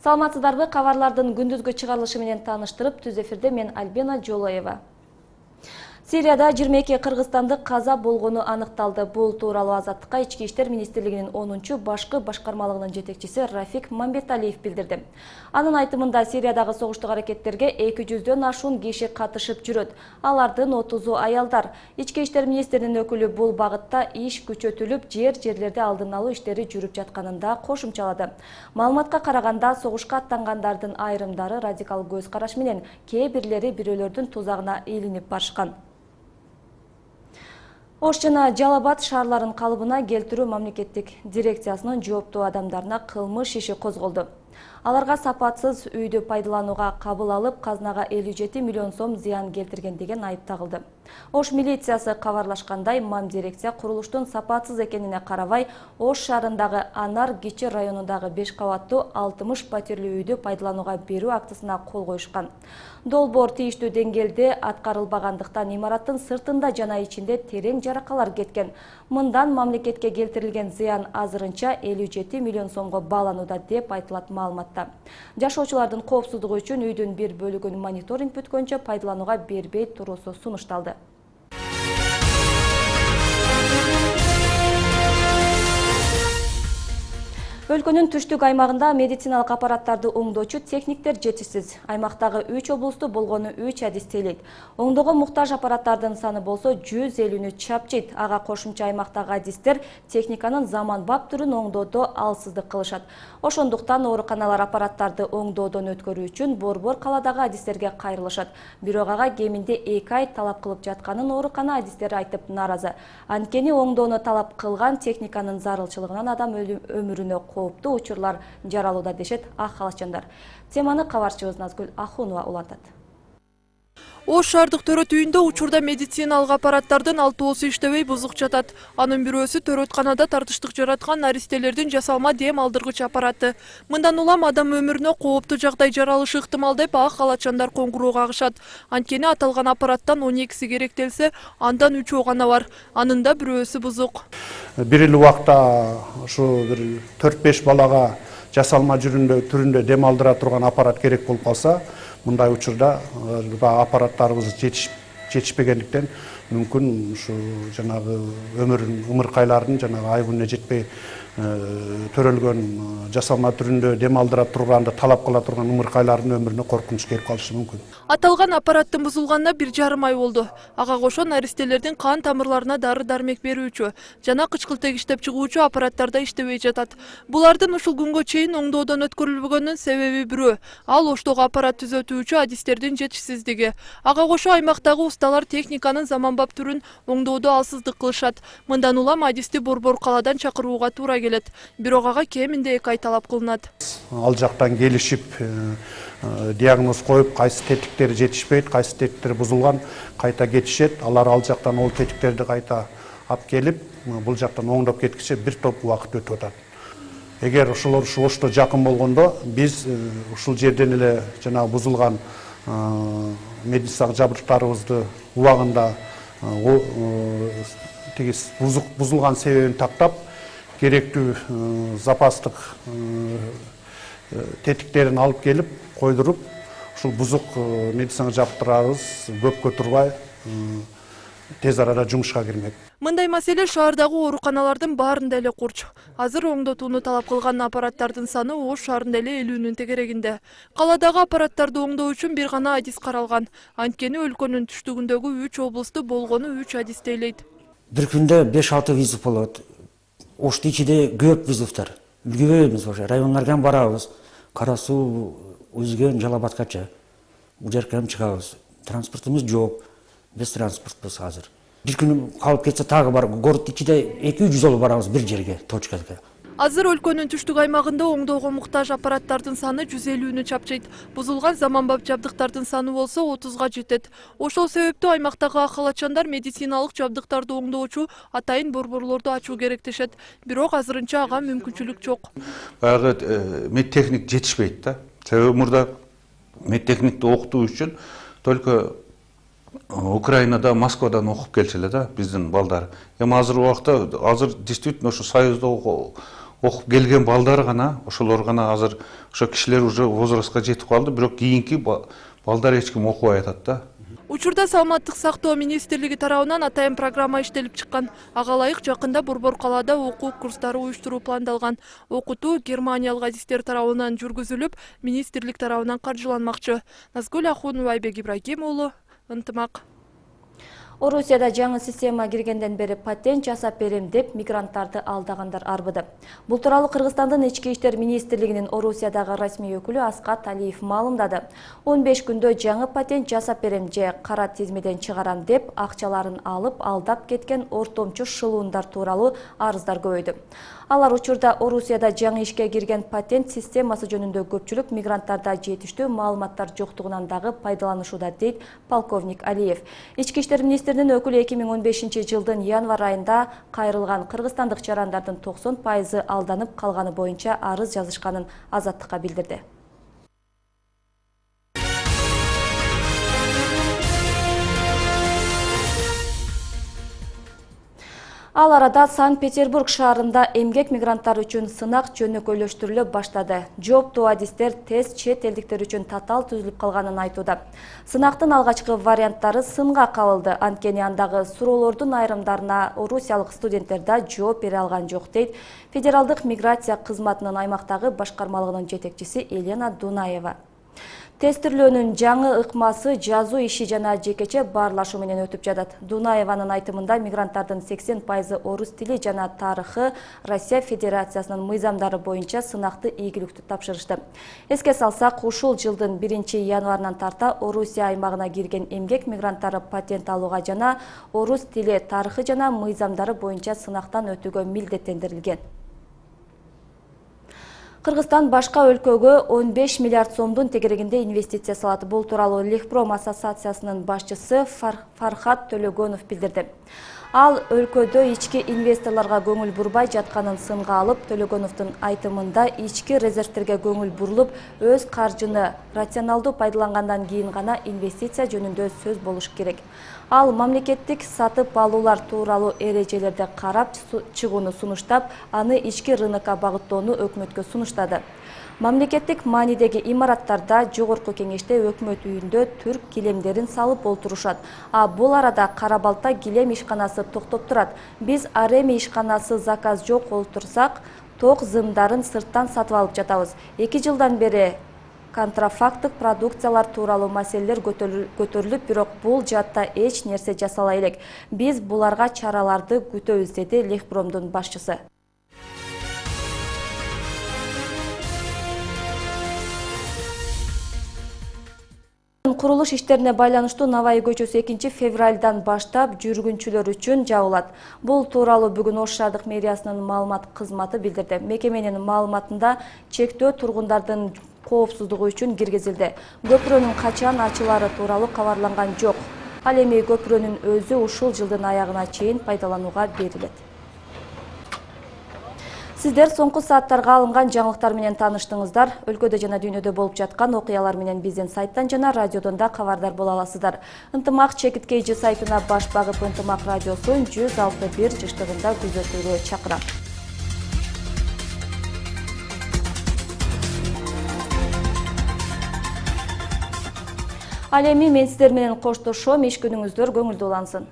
Саламатсыздарбы, кабарлардын күндүзгү чыгарылышы менен тааныштырып, түз эфирде мен Альбина Жолоева. Сирияда 22 кыргызстандык каза болгону аныкталды. Бул тууралуу Азаттыкка Ички иштер министрлигинин 10-чу башкы башкармалыгынын жетекчиси Рафик Мамбеталиев билдирди. Анын айтымында Сириядагы согуштук аракеттерге 200дөн ашуун киши катышып жүрөт. Алардын 30-у аялдар. Ички иштер министринин өкүлү бул багытта иш күчөтүлүп, жерлерде алдын алуу иштери жүрүп жатканын да кошумчалады. Маалыматка караганда, согушка аттангандардын айрымдары радикал көз караш менен, кээ бирлери бирөөлөрдүн тузагына илинип барышкан. Ош жана Жалал Абад шаарларын калыбына келтирүү мамлекеттик дирекциясынын жооптуу адамдарына кылмыш иши козголду. Аларга сапатсыз үйдү пайдаланууга кабыл алып, казнага 57 миллион сом зыян келтирген деген айып тагылды. Ош милициясы кабарлашкандай, мам дирекция курулуштун сапатсыз экенине карабай, Ош шаарындагы Анар Кичи районундагы 5 кабаттуу 60 пәтерлүү үйдү пайдаланууга берүү актысына кол коюшкан. Долбоор тийиштүү деңгээлде аткарылбагандыктан имараттын сыртында жана ичинде терең жаракалар кеткен. Мындан мамлекетке келтирилген зыян азырынча 57 миллион сомго бааланууда деп айтылат маалыматта. Жашоочулардын коопсуздугу үчүн үйдүн бир бөлүгүн мониторинг бүткөнчө пайдаланууга бербей туруусу сунушталды. Өлкөнүн түштүк аймагында медициналык аппараттарды оңдоочу техниктер жетишсиз. Аймактагы 3 облусту болгону 3 адистейлейт. Оңдоого муктаж аппараттардын саны болсо 150-нү чапчыйт. Ага кошумча аймактагы адистер техниканын заманбап түрүн оңдоодо алсыздык кылышат. Ошондуктан ооруканалар аппараттарды оңдоодон өткөрүү үчүн борбор каладагы адистерге кайрылышат. Бирок ага кеминде 2 ай талап кылып жатканын оорукана адистери айтып наразы. Анткени оңдоону талап кылган техниканын зарылчылыгынан адам өмүрүнө кооптуу учурлар жаралууда дешет ак халатчандар. Теманы кабарчыбыз Назгүл Ахунова улантат. Ош шаардык төрөт үйүндө учурда медициналык аппараттардын 6 иштебей бузук жатат. Анын бирөөсү төрөтканада тартыштык жараткан аристелердин жасалма дем алдыргыч аппараты. Мындан улам адам өмүрүнө кооптуу жагдай жаралышы ыктымал деп ак халатчандар коңгуроо кагышат. Анткени аталган аппараттан 12си керектелсе, андан 3 гана бар. Анын да бирөөсү бузук. Бир эл убакта ушу 4-5 балага жасалма түрүндө дем алдыра турган аппарат керек болуп калса, мындай учурда аппараттарыбыз жетишпегендиктен мүмкүн ушу жанагы өмүрүн, ымыркайларын жанагы айыбына жетпей төрөлгөн жасалма түрүндө дем алдыра турганды талап кыла турган ымыркайлардын өмүрүнө коркунуч келип калышы мүмкүн. Аталган аппараттын бузулганына 1,5 ай болду. Ага кошон аристелердин кан тамырларына дары-дармек берүүчү жана кычкыл тегиштеп чыгуучу аппараттарда иштебей жатат. Булардын ушул күнгө чейин оңдоодон өткөрүлбөгөнүнүн себеби бирөө. Ал Оштогу аппарат түзөтүүчү адистердин жетишсиздиги. Ага кошо аймактагы усталар техниканын заманбап түрүн оңдоодо алсыздык кылышат. Мындан улам адисти борбор каладан чакырууга туура келет. Бирок ага кеминде 2 ай талап кылынат. Ал жактан келишип, диагноз коюп, кайсы тетиктери жетишпейт, кайсы тетиктери бузулган, кайта кетишет. Алар ал жактан ол тетиктерди кайта алып келип, бул жактан оңдоп кеткиче бир топ убакыт өтүп атат. Эгер ошолор Ошто жакын болгондо, биз ушул жерден эле жанагы бузулган медициналык жабдыктарыбызды убагында бузулган себебин тактап, керектүү запастык тетиктерин алып келип, койдуруп, ушул бузук медициналык жабдыктарыбыз көпкө турбай тез арада жумушка кирмек. Мындай маселе шаардагы ооруканалардын баарында эле курч. Азыр оңдотууну талап кылган аппараттардын саны Ош шаарында эле 50-нүн тегерегинде. Каладагы аппараттарды оңдоо үчүн бир гана адис каралган. Анткени өлкөнүн түштүгүндөгү 3 облусту болгону 3 адистейлейт. Бир күндө 5-6 визит болот. Оштун ичинде көп визиттер. Үлгүбөйбүз ошо райондорго барабыз. Кара Суу, Өзгөн, Жалал Абадкача. Бул жерге чыгабыз. Транспортубуз жок. Без транспортбуз азыр. Бир күн калып кетсе тагы бар. Город ичинде 200 жолу барабыз бир жерге, точкага. Азыр өлкөнүн түштүк аймагында оңдоого муктаж аппараттардын саны 150-нү чапчыйт. Бузулган заманбап жабдыктардын саны болсо 30га жетет. Ошол себептүү аймактагы ак халатчандар медициналык жабдыктарды оңдоочу атайын борборлорду ачуу керек дешет. Бирок азырынча ага мүмкүнчүлүк жок. Баягы медтехник жетишпейт да. Себеби мурда медтехникти окутуу үчүн только Украинада, Москвадан окуп келчү эле да биздин балдар. Эми азыр убакта действительно ошо Союзда окуп келген балдар гана, ошолор гана азыр ошо кишилер уже возрастка жетип калды, бирок кийинки балдар эч ким окубай атат да. Учурда Саламаттык сактоо министрлиги тарабынан атайын программа иштелип чыккан. Ага ылайык жакында Борбор калаада окуу курстары уюштуруу пландалган. Окутуу германиялык адистер тарабынан жүргүзүлүп, министрлик тарабынан каржыланмакчы. Назгүл Ахунова, Айбек Ибрагим уулу, Ынтымак. Орусияда жаңы система киргенден бери патент жасап берем деп мигранттарды алдагандар арбыды. Бул тууралуу Кыргызстандын ички иштер министрлигинин Орусиядагы расмий өкүлү Аскат Алиев маалымдады. 15 күндө жаңы патент жасап берем же кара тизмеден чыгарам деп акчаларын алып алдап кеткен ортомчу шылуундар тууралуу арыздар көбөйдү. Алар учурда Орусияда жаңы ишке кирген патент системасы жөнүндө көпчүлүк мигранттарда жетиштүү маалыматтар жоктугунан дагы пайдаланышууда, дейт полковник Алиев. Ички иштер министринин өкүлү 2015 жылдын январь айында кайрылган кыргызстандык жарандардын 90% алданып калганы боюнча арыз жазышканын Азаттыкка билдирди. Ал арада Санкт-Петербург шаарында эмгек мигранттар үчүн сынак жөнөкөйлөштүрүлө баштады. Жооптуу адистер тест чет элдиктер үчүн татаал түзүлүп калганын айтууда. Сынактын алгачкы варианттары сынга кабылды. Анткени андагы суроолордун айрымдарына орусиялык студенттер да жооп бере алган жок, дейт Федералдык миграция кызматынын аймактагы башкармалыгынын жетекчиси Елена Дунаева. Тестирлөөнүн жаңы ыкмасы жазуу иши жана жекече баарлашуу менен өтүп жатат. Дунаеванын айтымында мигранттардын 80% орус тили жана тарыхы Россия Федерациясынын мыйзамдары боюнча сынакты ийгиликтүү тапшырышты. Эске салсак, ушул жылдын 1-январынан тарта Орусия аймагына кирген эмгек мигранттары патент алууга жана орус тили, тарыхы жана мыйзамдары боюнча сынактан өтүүгө милдеттендирилген. Кыргызстан башка өлкөгө 15 миллиард сомдун тегерегинде инвестиция салат. Бул тууралуу Лехпром ассоциациясынын башчысы Фархат Төлөгөнов билдирди. Ал өлкөдө ички инвесторлорго көңүл бурбай жатканын сынга алып, Төлөгөновдун айтымында ички резервтерге көңүл бурулуп, өз каржыны рационалдуу пайдалангандан кийин гана инвестиция жөнүндө сөз болуш керек. Ал мамлекеттик сатып алуулар тууралуу эрежелерди карап чыгууну сунуштап, аны ички рынокко багыттоону өкмөткө сунуштады. Мамлекеттик маанидеги имараттарда жогорку кеңеште өкмөт үйүндө түрк килемдерин салып олтурушат. А бул арада Кара-Балта килем ишканасы токтоп турат. Биз Ареми ишканасы заказ жок олтурсак, ток зымдарын сырттан сатып алып жатабыз. 2 жылдан бери контрафакттык продукциялар тууралуу маселелер көтөрүлүп, бирок бул жаатта эч нерсе жасала элек. Биз буларга чараларды күтөбүз, деди Лехпромдун башчысы. Курулуш иштерине байланыштуу Навай көчөсү 2-февралдан баштап жүргүнчүлөр үчүн жабылат. Бул тууралуу бүгүн Ош шаардык мэриясынын маалымат кызматы билдирди. Мекеменин маалыматында чектөө тургундардын коопсуздугу үчүн киргизилди. Көпүрөнүн качан ачылары тууралуу кабарланган жок. Ал эми көпүрөнүн өзү ушул жылдын аягына чейин пайдаланууга берилет. Сиздер соңку сааттарга алынган жаңылыктар менен тааныштыңыздар. Өлкөдө жана дүйнөдө болуп жаткан окуялар менен биздин сайттан жана радиодон да кабардар боло аласыздар. Ынтымак чекиткейчи сайтына баш багып Ынтымак радиосун 106.1 жыштыгында күзөтүүгө чакырам. Ал эми мен сиздер менен коштошом. Иш күнүңүздөр көңүлдүү улансын.